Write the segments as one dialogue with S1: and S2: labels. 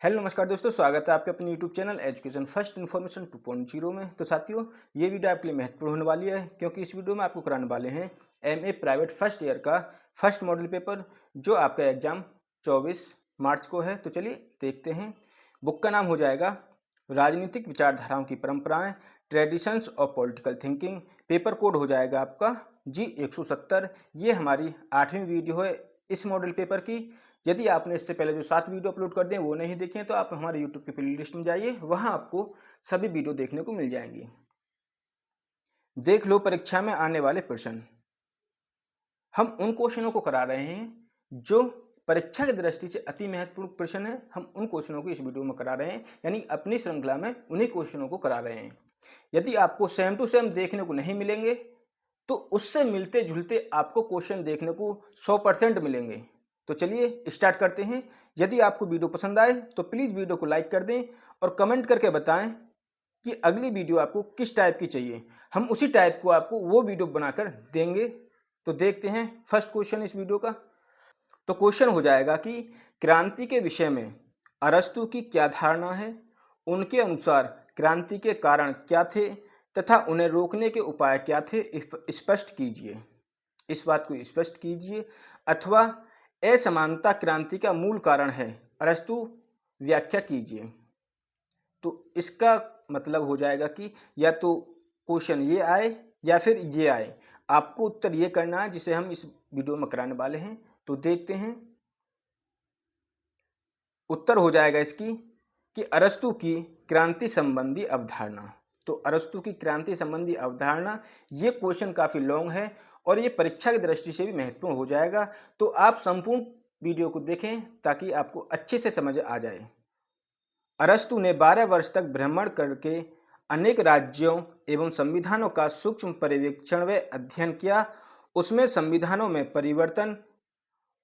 S1: Hello नमस्कार दोस्तों, स्वागत है आपके अपने YouTube channel education first information 2.0 में। तो साथियों, ये वीडियो आपके लिए महत्वपूर्ण होने वाली है क्योंकि इस वीडियो में आपको कराने वाले हैं एमए प्राइवेट फर्स्ट ईयर का फर्स्ट मॉडल पेपर, जो आपका एग्जाम 24 मार्च को है। तो चलिए देखते हैं। बुक का नाम हो जाएगा राजनीतिक विचारधाराओं की परंपराएं, traditions of political thinking. Paper code हो जाएगा आपका G170। ये हमारी 8वीं वीडियो है इस मॉडल पेपर की। यदि आपने इससे पहले जो 7 वीडियो अपलोड कर दिए वो नहीं देखे हैं तो आप हमारे यूट्यूब की प्ले लिस्ट में जाइए, वहां आपको सभी वीडियो देखने को मिल जाएंगी। देख लो परीक्षा में आने वाले प्रश्न। हम उन क्वेश्चनों को करा रहे हैं जो परीक्षा की दृष्टि से अति महत्वपूर्ण प्रश्न है। हम उन क्वेश्चनों को इस वीडियो में करा रहे हैं, यानी अपनी श्रृंखला में उन्हीं क्वेश्चनों को करा रहे हैं। यदि आपको सेम टू सेम देखने को नहीं मिलेंगे तो उससे मिलते जुलते आपको क्वेश्चन देखने को 100% मिलेंगे। तो चलिए स्टार्ट करते हैं। यदि आपको वीडियो पसंद आए तो प्लीज़ वीडियो को लाइक कर दें और कमेंट करके बताएं कि अगली वीडियो आपको किस टाइप की चाहिए। हम उसी टाइप को आपको वो वीडियो बनाकर देंगे। तो देखते हैं फर्स्ट क्वेश्चन इस वीडियो का। तो क्वेश्चन हो जाएगा कि क्रांति के विषय में अरस्तू की क्या धारणा है, उनके अनुसार क्रांति के कारण क्या थे तथा उन्हें रोकने के उपाय क्या थे, स्पष्ट कीजिए। इस बात को स्पष्ट कीजिए। अथवा असमानता क्रांति का मूल कारण है, अरस्तु व्याख्या कीजिए। तो इसका मतलब हो जाएगा कि या तो क्वेश्चन ये आए या फिर ये आए। आपको उत्तर ये करना है जिसे हम इस वीडियो में कराने वाले हैं। तो देखते हैं। उत्तर हो जाएगा इसकी कि अरस्तु की क्रांति संबंधी अवधारणा। तो अरस्तु की क्रांति संबंधी अवधारणा, ये क्वेश्चन काफ़ी लॉन्ग है और ये परीक्षा की दृष्टि से भी महत्वपूर्ण हो जाएगा। तो आप संपूर्ण वीडियो को देखें ताकि आपको अच्छे से समझ आ जाए। अरस्तु ने 12 वर्ष तक भ्रमण करके अनेक राज्यों एवं संविधानों का सूक्ष्म पर्यवेक्षण व अध्ययन किया। उसमें संविधानों में परिवर्तन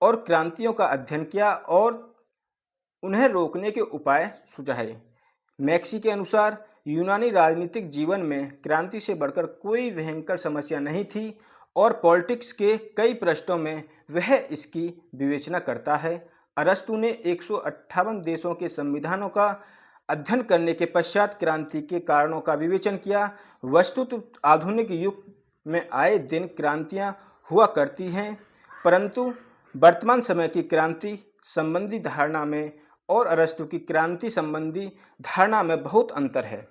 S1: और क्रांतियों का अध्ययन किया और उन्हें रोकने के उपाय सुझाए। मैक्सी के अनुसार यूनानी राजनीतिक जीवन में क्रांति से बढ़कर कोई भयंकर समस्या नहीं थी और पॉलिटिक्स के कई प्रश्नों में वह इसकी विवेचना करता है। अरस्तु ने 158 देशों के संविधानों का अध्ययन करने के पश्चात क्रांति के कारणों का विवेचन किया। वस्तुतः आधुनिक युग में आए दिन क्रांतियां हुआ करती हैं, परंतु वर्तमान समय की क्रांति संबंधी धारणा में और अरस्तु की क्रांति संबंधी धारणा में बहुत अंतर है।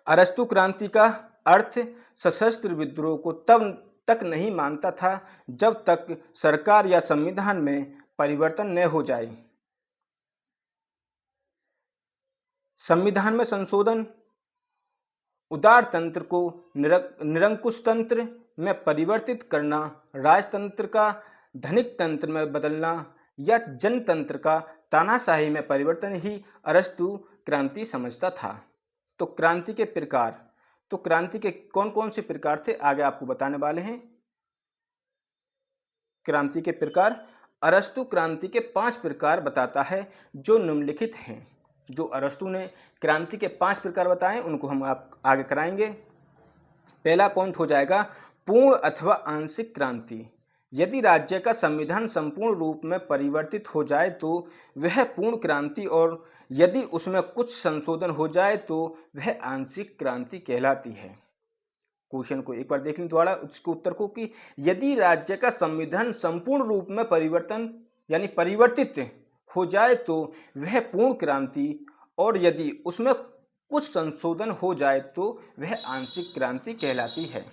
S1: अरस्तु क्रांति का अर्थ सशस्त्र विद्रोह को तब तक नहीं मानता था जब तक सरकार या संविधान में परिवर्तन न हो जाए। संविधान में संशोधन उदारतंत्र को निरंकुश तंत्र में परिवर्तित करना, राजतंत्र का धनिक तंत्र में बदलना या जनतंत्र का तानाशाही में परिवर्तन ही अरस्तु क्रांति समझता था। तो क्रांति के प्रकार, तो क्रांति के कौन कौन से प्रकार थे आगे आपको बताने वाले हैं। क्रांति के प्रकार, अरस्तु क्रांति के 5 प्रकार बताता है जो निम्नलिखित हैं। जो अरस्तु ने क्रांति के 5 प्रकार बताए उनको हम आप आगे कराएंगे। पहला पॉइंट हो जाएगा पूर्ण अथवा आंशिक क्रांति। यदि राज्य का संविधान संपूर्ण रूप में परिवर्तित हो जाए तो वह पूर्ण क्रांति, और यदि उसमें कुछ संशोधन हो जाए तो वह आंशिक क्रांति कहलाती है। क्वेश्चन को एक बार देख लें दोबारा उसके उत्तर को कि यदि राज्य का संविधान संपूर्ण रूप में परिवर्तन यानी परिवर्तित हो जाए तो वह पूर्ण क्रांति, और यदि उसमें कुछ संशोधन हो जाए तो वह आंशिक क्रांति कहलाती है।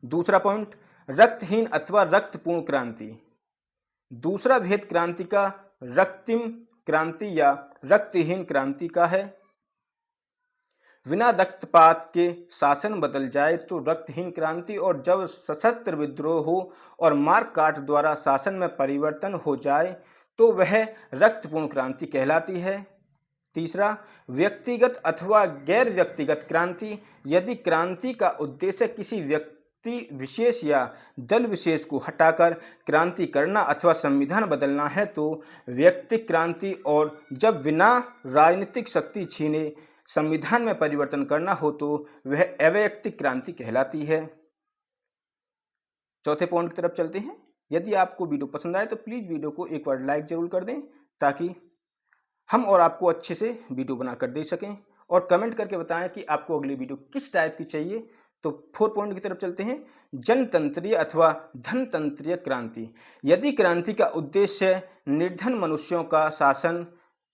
S1: दूसरा पॉइंट, रक्तहीन अथवा रक्तपूर्ण क्रांति। दूसरा भेद क्रांति का रक्तिम क्रांति या रक्तहीन क्रांति का है। बिना रक्तपात के शासन बदल जाए तो रक्तहीन क्रांति, और जब सशस्त्र विद्रोह हो और मारकाट द्वारा शासन में परिवर्तन हो जाए तो वह रक्तपूर्ण क्रांति कहलाती है। तीसरा, व्यक्तिगत अथवा गैर व्यक्तिगत क्रांति। यदि क्रांति का उद्देश्य किसी व्यक्ति विशेष या दल विशेष को हटाकर क्रांति करना अथवा संविधान बदलना है तो व्यक्तिक क्रांति, और जब बिना राजनीतिक शक्ति छीने संविधान में परिवर्तन करना हो तो वह अवैयक्तिक क्रांति कहलाती है। चौथे पॉइंट की तरफ चलते हैं। यदि आपको वीडियो पसंद आए तो प्लीज़ वीडियो को एक बार लाइक जरूर कर दें ताकि हम और आपको अच्छे से वीडियो बनाकर दे सकें। और कमेंट करके बताएं कि आपको अगली वीडियो किस टाइप की चाहिए। तो 4 पॉइंट की तरफ चलते हैं। जनतंत्रीय अथवा धनतंत्रीय क्रांति। यदि क्रांति का उद्देश्य निर्धन मनुष्यों का शासन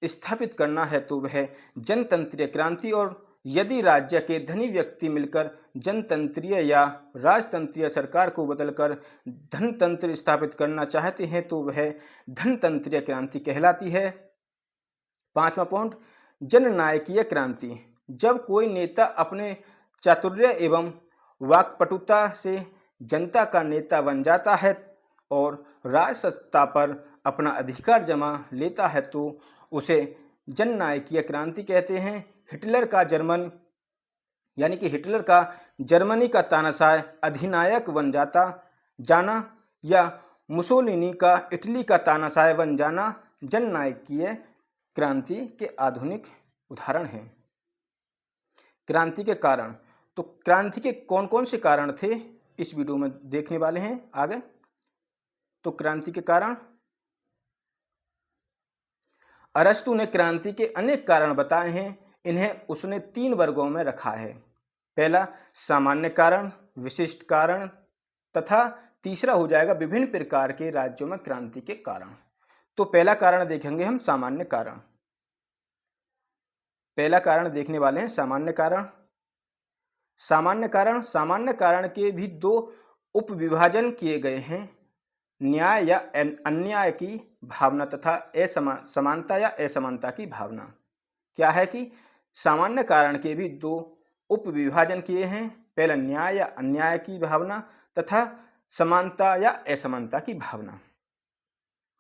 S1: स्थापित करना है तो वह जनतंत्रीय क्रांति, और यदि राज्य के धनी व्यक्ति मिलकर जनतंत्रीय या राजतंत्रीय सरकार को बदलकर धनतंत्र स्थापित करना चाहते हैं तो वह धनतंत्रीय क्रांति कहलाती है। 5वां पॉइंट, जननायकीय क्रांति। जब कोई नेता अपने चातुर्य एवं वाक्पटुता से जनता का नेता बन जाता है और राजसत्ता पर अपना अधिकार जमा लेता है तो उसे जननायकीय क्रांति कहते हैं। हिटलर का जर्मनी का तानाशाह अधिनायक बन जाना या मुसोलिनी का इटली का तानाशाह बन जाना जननायकीय क्रांति के आधुनिक उदाहरण हैं। क्रांति के कारण, तो क्रांति के कौन कौन से कारण थे इस वीडियो में देखने वाले हैं आगे। तो क्रांति के कारण, अरस्तु ने क्रांति के अनेक कारण बताए हैं। इन्हें उसने 3 वर्गों में रखा है। पहला सामान्य कारण, विशिष्ट कारण तथा तीसरा हो जाएगा विभिन्न प्रकार के राज्यों में क्रांति के कारण। तो पहला कारण देखेंगे हम सामान्य कारण। पहला कारण देखने वाले हैं सामान्य कारण। सामान्य कारण के भी 2 उपविभाजन किए गए हैं, न्याय या अन्याय की भावना तथा समानता या असमानता की भावना। क्या है कि सामान्य कारण के भी 2 उपविभाजन किए हैं, पहला न्याय या अन्याय की भावना तथा समानता या असमानता की भावना।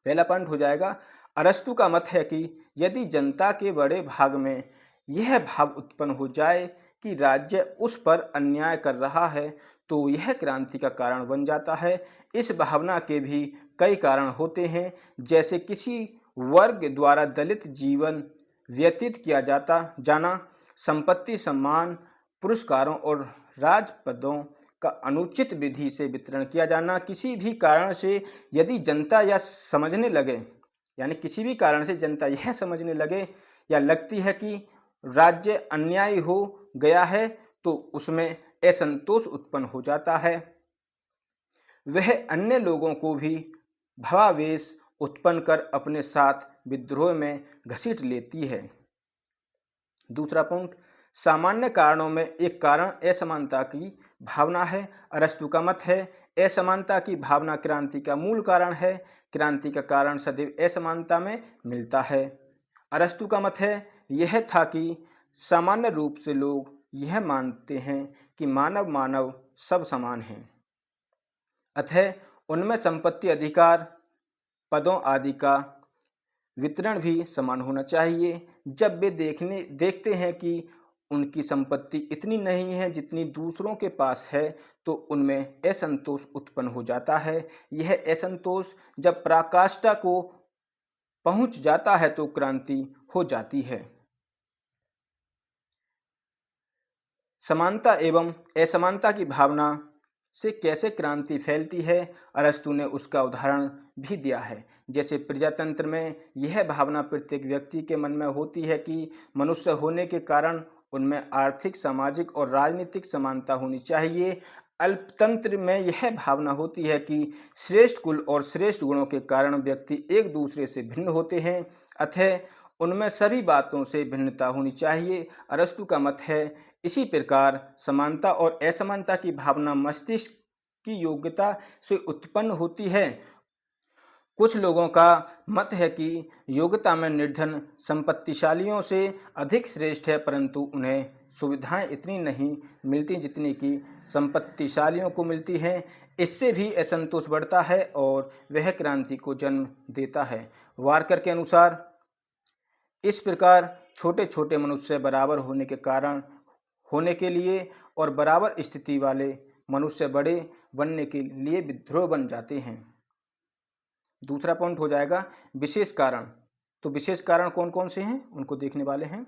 S1: पहला पॉइंट हो जाएगा, अरस्तु का मत है कि यदि जनता के बड़े भाग में यह भाव उत्पन्न हो जाए कि राज्य उस पर अन्याय कर रहा है तो यह क्रांति का कारण बन जाता है। इस भावना के भी कई कारण होते हैं, जैसे किसी वर्ग द्वारा दलित जीवन व्यतीत किया जाना, संपत्ति, सम्मान, पुरस्कारों और राजपदों का अनुचित विधि से वितरण किया जाना। किसी भी कारण से यदि जनता यह समझने लगे, यानी किसी भी कारण से जनता यह समझने लगे या लगती है कि राज्य अन्यायी हो गया है तो उसमें असंतोष उत्पन्न हो जाता है। वह अन्य लोगों को भी भावावेश उत्पन्न कर अपने साथ विद्रोह में घसीट लेती है। दूसरा पॉइंट, सामान्य कारणों में एक कारण असमानता की भावना है। अरस्तु का मत है असमानता की भावना क्रांति का मूल कारण है। क्रांति का कारण सदैव असमानता में मिलता है। अरस्तु का मत है यह था कि सामान्य रूप से लोग यह मानते हैं कि मानव सब समान हैं, अतः उनमें संपत्ति, अधिकार, पदों आदि का वितरण भी समान होना चाहिए। जब वे देखते हैं कि उनकी संपत्ति इतनी नहीं है जितनी दूसरों के पास है तो उनमें असंतोष उत्पन्न हो जाता है। यह असंतोष जब पराकाष्ठा को पहुंच जाता है तो क्रांति हो जाती है। समानता एवं असमानता की भावना से कैसे क्रांति फैलती है, अरस्तु ने उसका उदाहरण भी दिया है। जैसे प्रजातंत्र में यह भावना प्रत्येक व्यक्ति के मन में होती है कि मनुष्य होने के कारण उनमें आर्थिक, सामाजिक और राजनीतिक समानता होनी चाहिए। अल्पतंत्र में यह भावना होती है कि श्रेष्ठ कुल और श्रेष्ठ गुणों के कारण व्यक्ति एक दूसरे से भिन्न होते हैं, अतः उनमें सभी बातों से भिन्नता होनी चाहिए। अरस्तु का मत है इसी प्रकार समानता और असमानता की भावना मस्तिष्क की योग्यता से उत्पन्न होती है। कुछ लोगों का मत है कि योग्यता में निर्धन संपत्तिशालियों से अधिक श्रेष्ठ है, परंतु उन्हें सुविधाएं इतनी नहीं मिलती जितनी कि संपत्तिशालियों को मिलती हैं। इससे भी असंतोष बढ़ता है और वह क्रांति को जन्म देता है। वारकर के अनुसार इस प्रकार छोटे छोटे मनुष्य बराबर होने के लिए और बराबर स्थिति वाले मनुष्य बड़े बनने के लिए विद्रोह बन जाते हैं। दूसरा पॉइंट हो जाएगा विशेष कारण। तो विशेष कारण कौन कौन से हैं उनको देखने वाले हैं।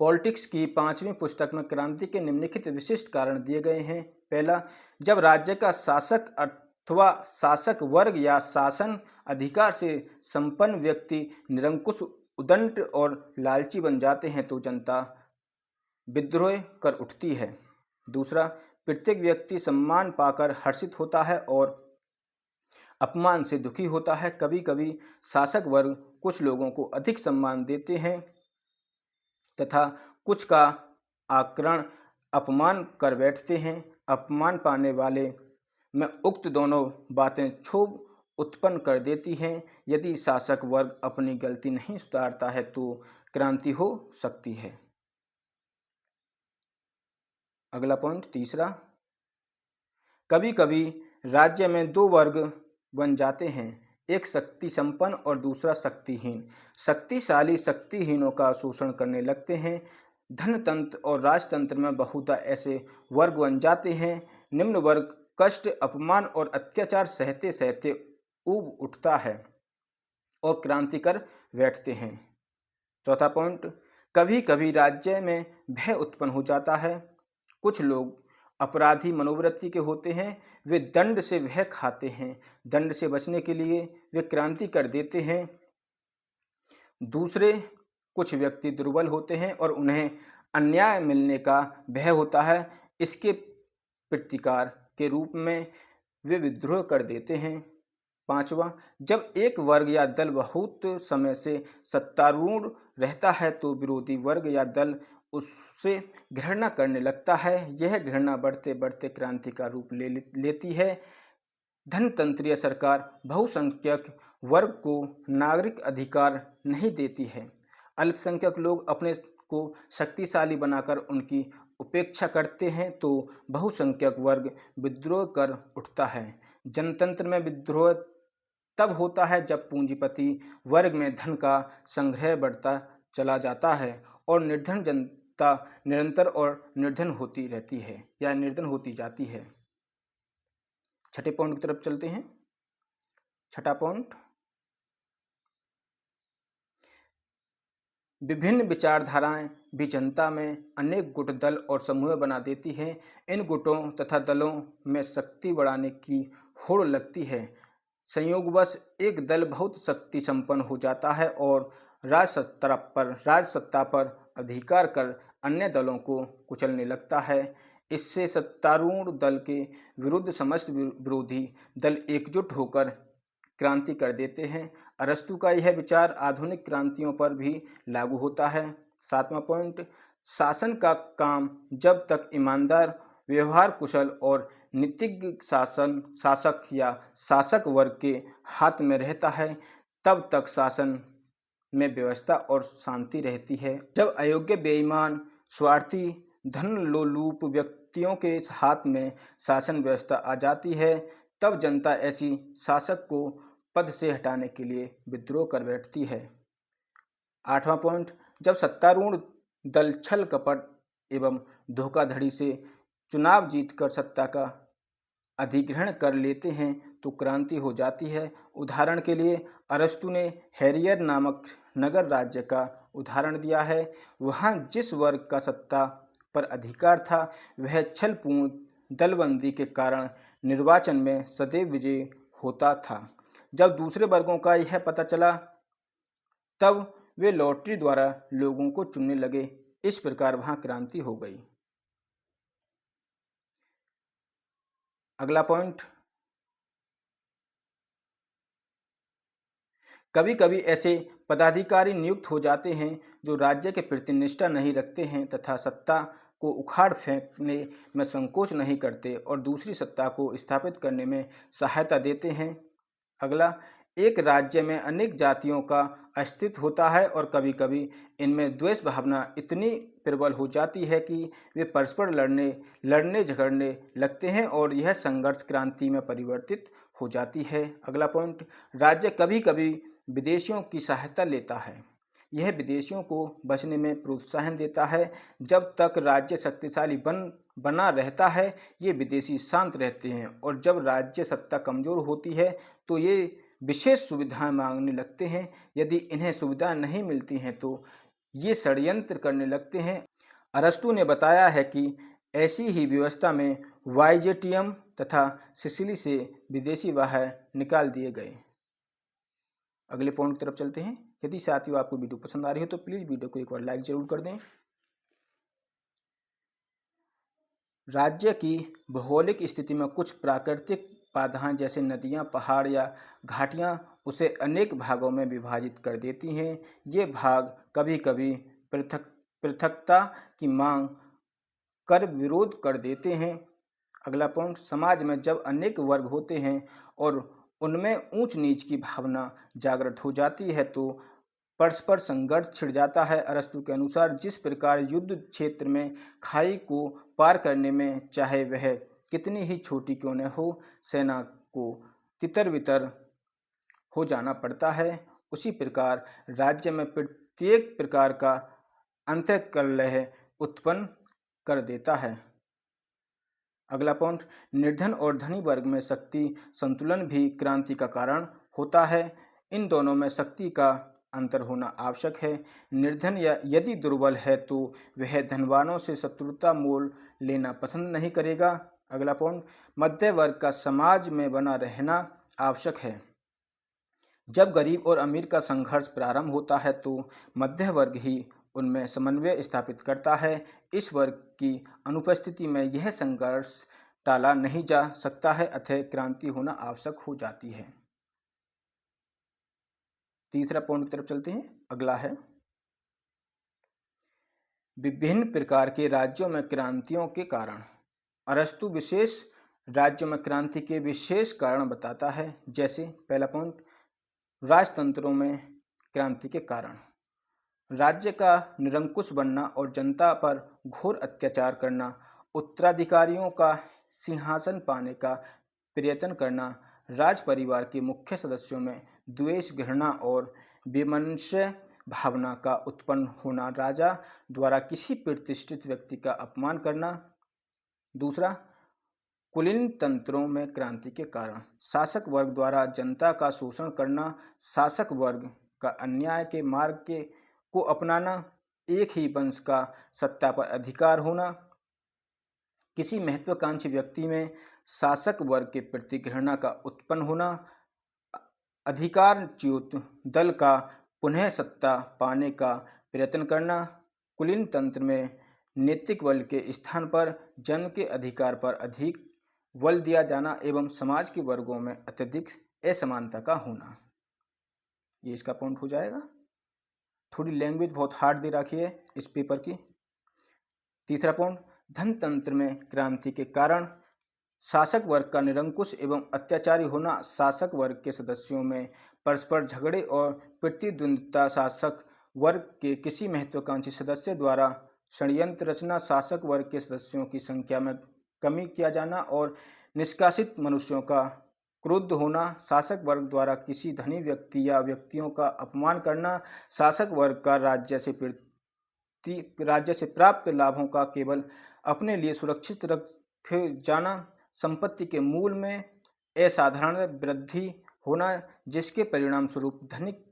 S1: पॉलिटिक्स की 5वीं पुस्तक में क्रांति के निम्नलिखित विशिष्ट कारण दिए गए हैं। पहला, जब राज्य का शासक अथवा शासक वर्ग या शासन अधिकार से संपन्न व्यक्ति निरंकुश उदंड और लालची बन जाते हैं तो जनता विद्रोह कर उठती है। दूसरा, प्रत्येक व्यक्ति सम्मान पाकर हर्षित होता है और अपमान से दुखी होता है। कभी कभी शासक वर्ग कुछ लोगों को अधिक सम्मान देते हैं तथा कुछ का आकरण अपमान कर बैठते हैं। अपमान पाने वाले में उक्त दोनों बातें क्षोभ उत्पन्न कर देती हैं। यदि शासक वर्ग अपनी गलती नहीं सुधारता है तो क्रांति हो सकती है। अगला पॉइंट तीसरा, कभी कभी राज्य में दो वर्ग बन जाते हैं, एक शक्ति संपन्न और दूसरा शक्तिहीन। शक्तिशाली शक्तिहीनों का शोषण करने लगते हैं। धनतंत्र और राजतंत्र में बहुधा ऐसे वर्ग बन जाते हैं। निम्न वर्ग कष्ट, अपमान और अत्याचार सहते सहते ऊब उठता है और क्रांति कर बैठते हैं। चौथा पॉइंट, कभी कभी राज्य में भय उत्पन्न हो जाता है। कुछ लोग अपराधी मनोवृत्ति के होते हैं, वे दंड से भय खाते हैं। दंड से बचने के लिए वे क्रांति कर देते हैं। दूसरे कुछ व्यक्ति दुर्बल होते हैं और उन्हें अन्याय मिलने का भय होता है। इसके प्रतिकार के रूप में वे विद्रोह कर देते हैं। पांचवा, जब एक वर्ग या दल बहुत समय से सत्तारूढ़ रहता है तो विरोधी वर्ग या दल उससे घृणा करने लगता है। यह घृणा बढ़ते बढ़ते क्रांति का रूप लेती है। धनतंत्रीय सरकार बहुसंख्यक वर्ग को नागरिक अधिकार नहीं देती है। अल्पसंख्यक लोग अपने को शक्तिशाली बनाकर उनकी उपेक्षा करते हैं तो बहुसंख्यक वर्ग विद्रोह कर उठता है। जनतंत्र में विद्रोह तब होता है जब पूंजीपति वर्ग में धन का संग्रह बढ़ता चला जाता है और निर्धन जनता निरंतर और निर्धन होती रहती है या निर्धन होती जाती है। छठे पॉइंट की तरफ चलते हैं। छठा पॉइंट, विभिन्न विचारधाराएं भी जनता में अनेक गुट, दल और समूह बना देती हैं। इन गुटों तथा दलों में शक्ति बढ़ाने की होड़ लगती है। संयोगवश एक दल बहुत शक्ति संपन्न हो जाता है और राज सत्ता पर अधिकार कर अन्य दलों को कुचलने लगता है। इससे सत्तारूढ़ दल के विरुद्ध समस्त विरोधी दल एकजुट होकर क्रांति कर देते हैं। अरस्तु का यह विचार आधुनिक क्रांतियों पर भी लागू होता है। सातवां पॉइंट, शासन का काम जब तक ईमानदार, व्यवहार कुशल और नीतिज्ञ शासक या शासक वर्ग के हाथ में रहता है तब तक शासन में व्यवस्था और शांति रहती है। जब अयोग्य, बेईमान, स्वार्थी, धन लोलुप व्यक्तियों के हाथ में शासन व्यवस्था आ जाती है तब जनता ऐसी शासक को पद से हटाने के लिए विद्रोह कर बैठती है। आठवां पॉइंट, जब सत्तारूढ़ दल छल कपट एवं धोखाधड़ी से चुनाव जीतकर सत्ता का अधिग्रहण कर लेते हैं तो क्रांति हो जाती है। उदाहरण के लिए अरस्तु ने हैरियर नामक नगर राज्य का उदाहरण दिया है। वहाँ जिस वर्ग का सत्ता पर अधिकार था वह छलपूर्ण दलबंदी के कारण निर्वाचन में सदैव विजयी होता था। जब दूसरे वर्गों का यह पता चला तब वे लॉटरी द्वारा लोगों को चुनने लगे। इस प्रकार वहां क्रांति हो गई। अगला पॉइंट, कभी कभी ऐसे पदाधिकारी नियुक्त हो जाते हैं जो राज्य के प्रति निष्ठा नहीं रखते हैं तथा सत्ता को उखाड़ फेंकने में संकोच नहीं करते और दूसरी सत्ता को स्थापित करने में सहायता देते हैं। अगला, एक राज्य में अनेक जातियों का अस्तित्व होता है और कभी कभी इनमें द्वेष भावना इतनी प्रबल हो जाती है कि वे परस्पर लड़ने झगड़ने लगते हैं और यह संघर्ष क्रांति में परिवर्तित हो जाती है। अगला पॉइंट, राज्य कभी कभी विदेशियों की सहायता लेता है। यह विदेशियों को बचने में प्रोत्साहन देता है। जब तक राज्य शक्तिशाली बना रहता है ये विदेशी शांत रहते हैं और जब राज्य सत्ता कमजोर होती है तो ये विशेष सुविधाएं मांगने लगते हैं। यदि इन्हें सुविधा नहीं मिलती हैं तो ये षड्यंत्र करने लगते हैं। अरस्तु ने बताया है कि ऐसी ही व्यवस्था में वाइजेटियम तथा सिसिली से विदेशी बाहर निकाल दिए गए। अगले पॉइंट की तरफ चलते हैं। यदि साथियों आपको वीडियो पसंद आ रही हो तो प्लीज़ वीडियो को एक बार लाइक जरूर कर दें। राज्य की भौगोलिक स्थिति में कुछ प्राकृतिक बाधाएं जैसे नदियां, पहाड़ या घाटियां उसे अनेक भागों में विभाजित कर देती हैं। ये भाग कभी कभी पृथकता की मांग कर विरोध कर देते हैं। अगला पॉइंट, समाज में जब अनेक वर्ग होते हैं और उनमें ऊंच नीच की भावना जागृत हो जाती है तो परस्पर संघर्ष छिड़ जाता है। अरस्तु के अनुसार जिस प्रकार युद्ध क्षेत्र में खाई को पार करने में चाहे वह कितनी ही छोटी क्यों न हो, सेना को तितर बितर हो जाना पड़ता है, उसी प्रकार राज्य में प्रत्येक प्रकार का अंतःकलह उत्पन्न कर देता है। अगला पॉइंट, निर्धन और धनी वर्ग में शक्ति संतुलन भी क्रांति का कारण होता है। इन दोनों में शक्ति का अंतर होना आवश्यक है। निर्धन या यदि दुर्बल है तो वह धनवानों से शत्रुता मोल लेना पसंद नहीं करेगा। अगला पॉइंट, मध्य वर्ग का समाज में बना रहना आवश्यक है। जब गरीब और अमीर का संघर्ष प्रारंभ होता है तो मध्य वर्ग ही उनमें समन्वय स्थापित करता है। इस वर्ग की अनुपस्थिति में यह संघर्ष टाला नहीं जा सकता है, अतः क्रांति होना आवश्यक हो जाती है। तीसरा पॉइंट की तरफ चलते हैं। अगला है, विभिन्न प्रकार के राज्यों में क्रांतियों के कारण। अरस्तु विशेष राज्यों में क्रांति के विशेष कारण बताता है। जैसे पहला पॉइंट, राजतंत्रों में क्रांति के कारण। राज्य का निरंकुश बनना और जनता पर घोर अत्याचार करना, उत्तराधिकारियों का सिंहासन पाने का प्रयत्न करना, राज परिवार के मुख्य सदस्यों में द्वेष, घृणा और विमर्शय भावना का उत्पन्न होना, राजा द्वारा किसी प्रतिष्ठित व्यक्ति का अपमान करना। दूसरा, कुलीन तंत्रों में क्रांति के कारण। शासक वर्ग द्वारा जनता का शोषण करना, शासक वर्ग का अन्याय के मार्ग को अपनाना, एक ही वंश का सत्ता पर अधिकार होना, किसी महत्वाकांक्षी व्यक्ति में शासक वर्ग के प्रति घृणा का उत्पन्न होना, अधिकारच्युत दल का पुनः सत्ता पाने का प्रयत्न करना, कुलीन तंत्र में नैतिक बल के स्थान पर जन के अधिकार पर अधिक बल दिया जाना एवं समाज के वर्गों में अत्यधिक असमानता का होना। ये इसका पॉइंट हो जाएगा। थोड़ी लैंग्वेज बहुत हार्ड दे रखी है इस पेपर की। तीसरा पॉइंट, धन तंत्र में क्रांति के कारण। शासक वर्ग का निरंकुश एवं अत्याचारी होना, शासक वर्ग के सदस्यों में परस्पर झगड़े और प्रतिद्वंद्विता, शासक वर्ग के किसी महत्वाकांक्षी सदस्य द्वारा षड्यंत्र रचना, शासक वर्ग के सदस्यों की संख्या में कमी किया जाना और निष्कासित मनुष्यों का क्रुद्ध होना, शासक वर्ग द्वारा किसी धनी व्यक्ति या व्यक्तियों का अपमान करना, शासक वर्ग का राज्य से प्राप्त लाभों का केवल अपने लिए सुरक्षित रखे जाना, संपत्ति के मूल में असाधारण वृद्धि होना जिसके परिणाम स्वरूप धनिक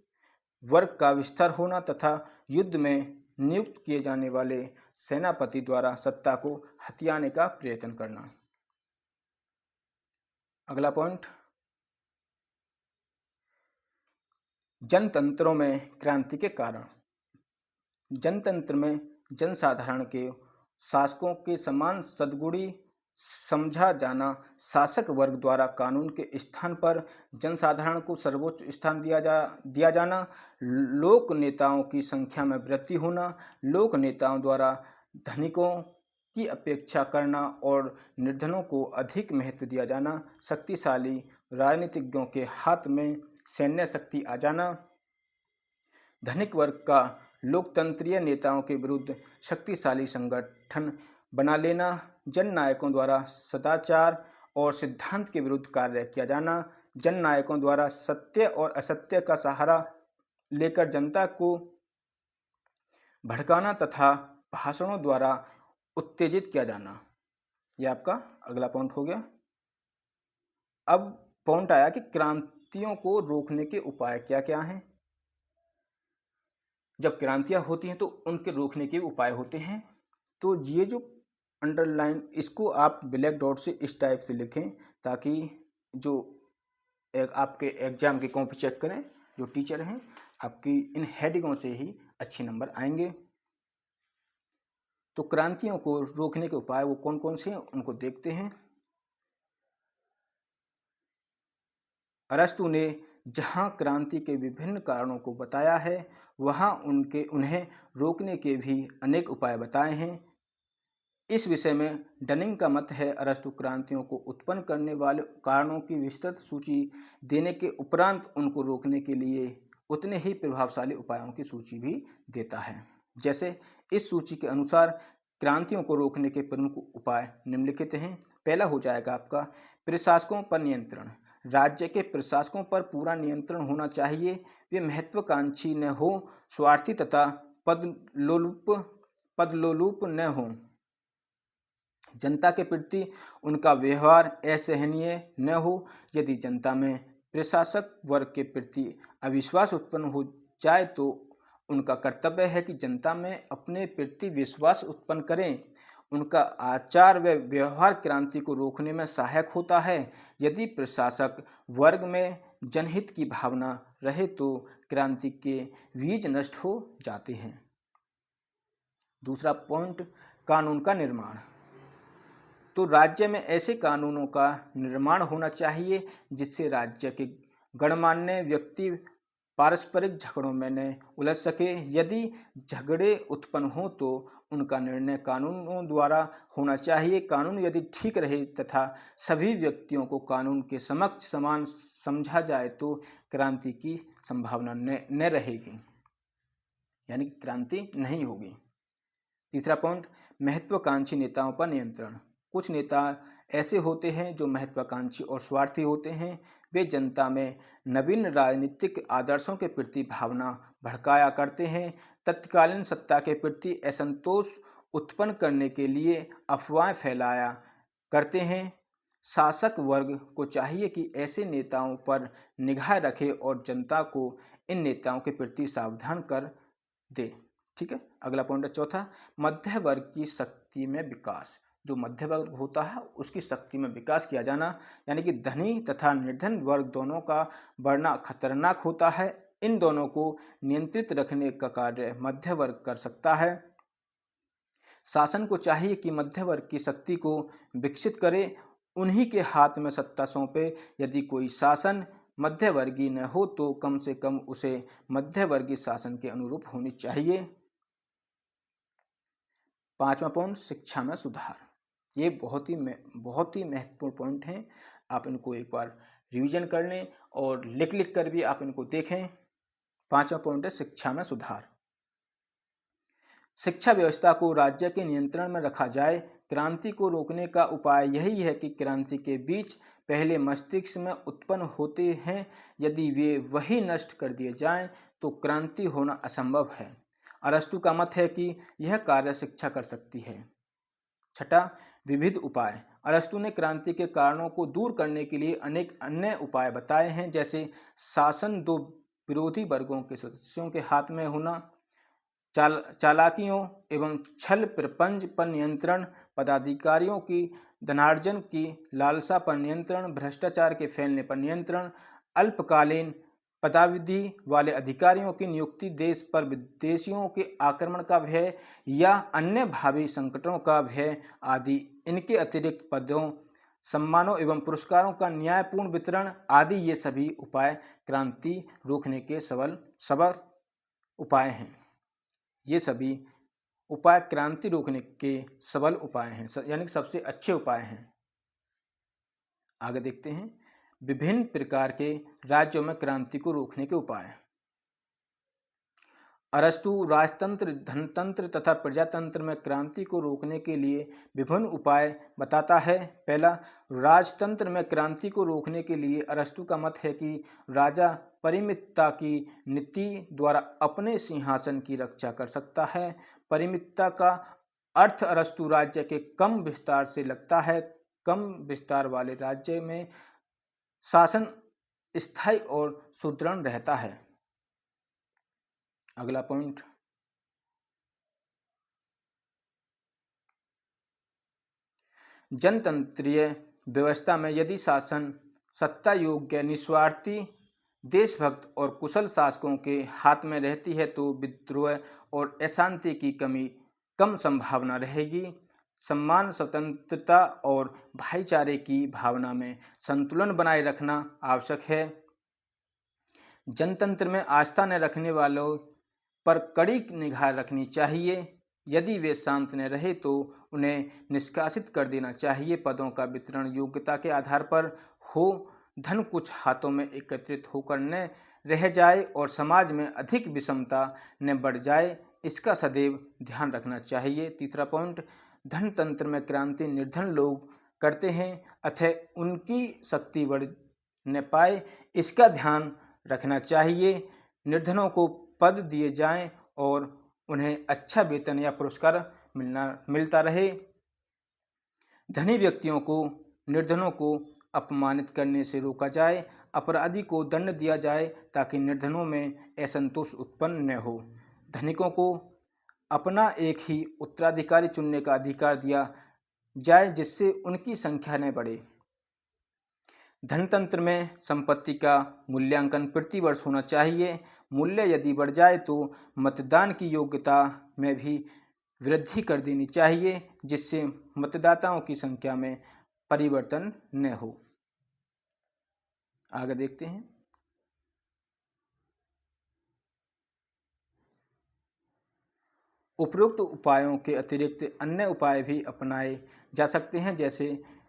S1: वर्ग का विस्तार होना तथा युद्ध में नियुक्त किए जाने वाले सेनापति द्वारा सत्ता को हथियाने का प्रयत्न करना। अगला पॉइंट, जनतंत्रों में क्रांति के कारण। जनतंत्र में जनसाधारण के शासकों के समान सद्गुणी समझा जाना, शासक वर्ग द्वारा कानून के स्थान पर जनसाधारण को सर्वोच्च स्थान दिया जाना, लोक नेताओं की संख्या में वृद्धि होना, लोक नेताओं द्वारा धनिकों की अपेक्षा करना और निर्धनों को अधिक महत्व दिया जाना, शक्तिशाली राजनीतिज्ञों के हाथ में सैन्य शक्ति आ जाना, धनिक वर्ग का लोकतंत्रीय नेताओं के विरुद्ध शक्तिशाली संगठन बना लेना, जननायकों द्वारा सदाचार और सिद्धांत के विरुद्ध कार्य किया जाना, जननायकों द्वारा सत्य और असत्य का सहारा लेकर जनता को भड़काना तथा भाषणों द्वारा उत्तेजित किया जाना। यह आपका अगला पॉइंट हो गया। अब पॉइंट आया कि क्रांतियों को रोकने के उपाय क्या क्या हैं। जब क्रांतियां होती हैं तो उनके रोकने के उपाय होते हैं। तो ये जो अंडरलाइन, इसको आप ब्लैक डॉट से इस टाइप से लिखें ताकि जो आपके एग्जाम की कॉपी चेक करें जो टीचर हैं आपकी इन हेडिंगों से ही अच्छे नंबर आएंगे। तो क्रांतियों को रोकने के उपाय वो कौन कौन से हैं उनको देखते हैं। अरस्तु ने जहाँ क्रांति के विभिन्न कारणों को बताया है वहाँ उन्हें रोकने के भी अनेक उपाय बताए हैं। इस विषय में डनिंग का मत है, अरस्तु क्रांतियों को उत्पन्न करने वाले कारणों की विस्तृत सूची देने के उपरांत उनको रोकने के लिए उतने ही प्रभावशाली उपायों की सूची भी देता है। जैसे इस सूची के अनुसार क्रांतियों को रोकने के प्रमुख उपाय निम्नलिखित हैं। पहला हो जाएगा आपका प्रशासकों पर नियंत्रण। राज्य के प्रशासकों पर पूरा नियंत्रण होना चाहिए। वे महत्वाकांक्षी न हो, स्वार्थी तथा पदलोलुप न हो। जनता के प्रति उनका व्यवहार असहनीय न हो। यदि जनता में प्रशासक वर्ग के प्रति अविश्वास उत्पन्न हो जाए तो उनका कर्तव्य है कि जनता में अपने प्रति विश्वास उत्पन्न करें। उनका आचार व व्यवहार क्रांति को रोकने में सहायक होता है। यदि प्रशासक वर्ग में जनहित की भावना रहे तो क्रांति के बीज नष्ट हो जाते हैं। दूसरा पॉइंट, कानून का निर्माण। तो राज्य में ऐसे कानूनों का निर्माण होना चाहिए जिससे राज्य के गणमान्य व्यक्ति पारस्परिक झगड़ों में न उलझ सके। यदि झगड़े उत्पन्न हो तो उनका निर्णय कानूनों द्वारा होना चाहिए। कानून यदि ठीक रहे तथा सभी व्यक्तियों को कानून के समक्ष समान समझा जाए तो क्रांति की संभावना न रहेगी, यानी क्रांति नहीं होगी। तीसरा पॉइंट, महत्वाकांक्षी नेताओं पर नियंत्रण। कुछ नेता ऐसे होते हैं जो महत्वाकांक्षी और स्वार्थी होते हैं। वे जनता में नवीन राजनीतिक आदर्शों के प्रति भावना भड़काया करते हैं। तत्कालीन सत्ता के प्रति असंतोष उत्पन्न करने के लिए अफवाहें फैलाया करते हैं। शासक वर्ग को चाहिए कि ऐसे नेताओं पर निगाह रखे और जनता को इन नेताओं के प्रति सावधान कर दे। ठीक है, अगला पॉइंट है चौथा, मध्य वर्ग की शक्ति में विकास। जो मध्य वर्ग होता है उसकी शक्ति में विकास किया जाना, यानी कि धनी तथा निर्धन वर्ग दोनों का बढ़ना खतरनाक होता है। इन दोनों को नियंत्रित रखने का कार्य मध्य वर्ग कर सकता है। शासन को चाहिए कि मध्य वर्ग की शक्ति को विकसित करे, उन्हीं के हाथ में सत्ता सौंपे। यदि कोई शासन मध्यवर्गीय न हो तो कम से कम उसे मध्यवर्गीय शासन के अनुरूप होनी चाहिए। पांचवा पॉइंट, शिक्षा में सुधार। ये बहुत ही महत्वपूर्ण पॉइंट हैं। आप इनको एक बार रिवीजन कर लें और लिख कर भी आप इनको देखें। पांचवा पॉइंट है शिक्षा में सुधार। शिक्षा व्यवस्था को राज्य के नियंत्रण में रखा जाए। क्रांति को रोकने का उपाय यही है कि क्रांति के बीच पहले मस्तिष्क में उत्पन्न होते हैं, यदि वे वही नष्ट कर दिए जाएं तो क्रांति होना असंभव है। अरस्तु का मत है कि यह कार्य शिक्षा कर सकती है। छठा, विविध उपाय। अरस्तु ने क्रांति के कारणों को दूर करने के लिए अनेक अन्य उपाय बताए हैं, जैसे शासन दो विरोधी वर्गों के सदस्यों के हाथ में होना, चालाकियों एवं छल प्रपंच पर नियंत्रण, पदाधिकारियों की धनार्जन की लालसा पर नियंत्रण, भ्रष्टाचार के फैलने पर नियंत्रण, अल्पकालीन पदावधि वाले अधिकारियों की नियुक्ति, देश पर विदेशियों के आक्रमण का भय या अन्य भावी संकटों का भय आदि। इनके अतिरिक्त पदों, सम्मानों एवं पुरस्कारों का न्यायपूर्ण वितरण आदि ये सभी उपाय क्रांति रोकने के सबल उपाय हैं। ये सभी उपाय क्रांति रोकने के सबल उपाय हैं, यानी सबसे अच्छे उपाय हैं। आगे देखते हैं विभिन्न प्रकार के राज्यों में क्रांति को रोकने के उपाय। अरस्तु राजतंत्र, धनतंत्र तथा प्रजातंत्र में क्रांति को रोकने के लिए विभिन्न उपाय बताता है। पहला, राजतंत्र में क्रांति को रोकने के लिए अरस्तु का मत है कि राजा परिमितता की नीति द्वारा अपने सिंहासन की रक्षा कर सकता है। परिमितता का अर्थ अरस्तु राज्य के कम विस्तार से लगता है। कम विस्तार वाले राज्य में शासन स्थायी और सुदृढ़ रहता है। अगला पॉइंट, जनतंत्रीय व्यवस्था में यदि शासन सत्ता योग्य, निस्वार्थी देशभक्त और कुशल शासकों के हाथ में रहती है तो विद्रोह और अशांति की कम संभावना रहेगी। सम्मान, स्वतंत्रता और भाईचारे की भावना में संतुलन बनाए रखना आवश्यक है। जनतंत्र में आस्था न रखने वालों पर कड़ी निगाह रखनी चाहिए। यदि वे शांत न रहे तो उन्हें निष्कासित कर देना चाहिए। पदों का वितरण योग्यता के आधार पर हो, धन कुछ हाथों में एकत्रित होकर न रह जाए और समाज में अधिक विषमता न बढ़ जाए, इसका सदैव ध्यान रखना चाहिए। तीसरा पॉइंट, धनतंत्र में क्रांति निर्धन लोग करते हैं अतः उनकी शक्ति बढ़ न पाए, इसका ध्यान रखना चाहिए। निर्धनों को पद दिए जाएं और उन्हें अच्छा वेतन या पुरस्कार मिलता रहे। धनी व्यक्तियों को निर्धनों को अपमानित करने से रोका जाए। अपराधी को दंड दिया जाए ताकि निर्धनों में असंतोष उत्पन्न न हो। धनिकों को अपना एक ही उत्तराधिकारी चुनने का अधिकार दिया जाए जिससे उनकी संख्या न बढ़े। धनतंत्र में संपत्ति का मूल्यांकन प्रतिवर्ष होना चाहिए। मूल्य यदि बढ़ जाए तो मतदान की योग्यता में भी वृद्धि कर देनी चाहिए जिससे मतदाताओं की संख्या में परिवर्तन न हो। आगे देखते हैं। उपरोक्त उपायों के अतिरिक्त अन्य उपाय भी अपनाए जा सकते हैं जैसे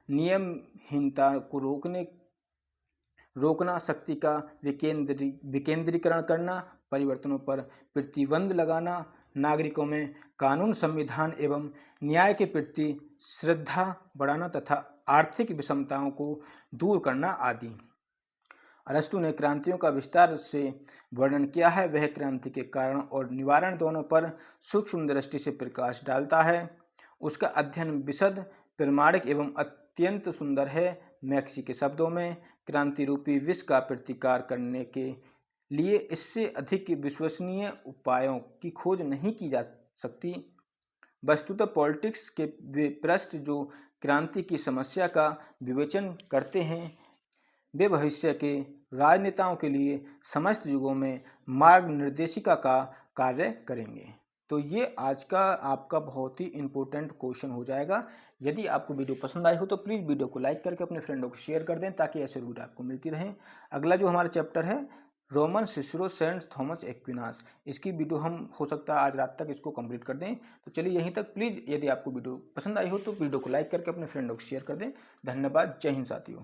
S1: नियमहीनता को रोकना, शक्ति का विकेंद्रीकरण करना, परिवर्तनों पर प्रतिबंध लगाना, नागरिकों में कानून, संविधान एवं न्याय के प्रति श्रद्धा बढ़ाना तथा आर्थिक विषमताओं को दूर करना आदि। अरस्तु ने क्रांतियों का विस्तार से वर्णन किया है। वह क्रांति के कारण और निवारण दोनों पर सूक्ष्म दृष्टि से प्रकाश डालता है। उसका अध्ययन विशद, प्रामाणिक एवं अत्यंत सुंदर है। मैक्सी के शब्दों में, क्रांति रूपी विष का प्रतिकार करने के लिए इससे अधिक विश्वसनीय उपायों की खोज नहीं की जा सकती। वस्तुतः पॉलिटिक्स के वे पृष्ठ जो क्रांति की समस्या का विवेचन करते हैं वे भविष्य के राजनेताओं के लिए समस्त युगों में मार्ग निर्देशिका का कार्य करेंगे। तो ये आज का आपका बहुत ही इम्पोर्टेंट क्वेश्चन हो जाएगा। यदि आपको वीडियो पसंद आई हो तो प्लीज़ वीडियो को लाइक करके अपने फ्रेंडों को शेयर कर दें ताकि ऐसे वीडियो आपको मिलती रहें। अगला जो हमारा चैप्टर है Roman Cicero Saint Thomas Aquinas, इसकी वीडियो हम हो सकता है आज रात तक इसको कंप्लीट कर दें। तो चलिए यहीं तक। प्लीज़ यदि आपको वीडियो पसंद आई हो तो वीडियो को लाइक करके अपने फ्रेंडों को शेयर कर दें। धन्यवाद। जय हिंद साथियों।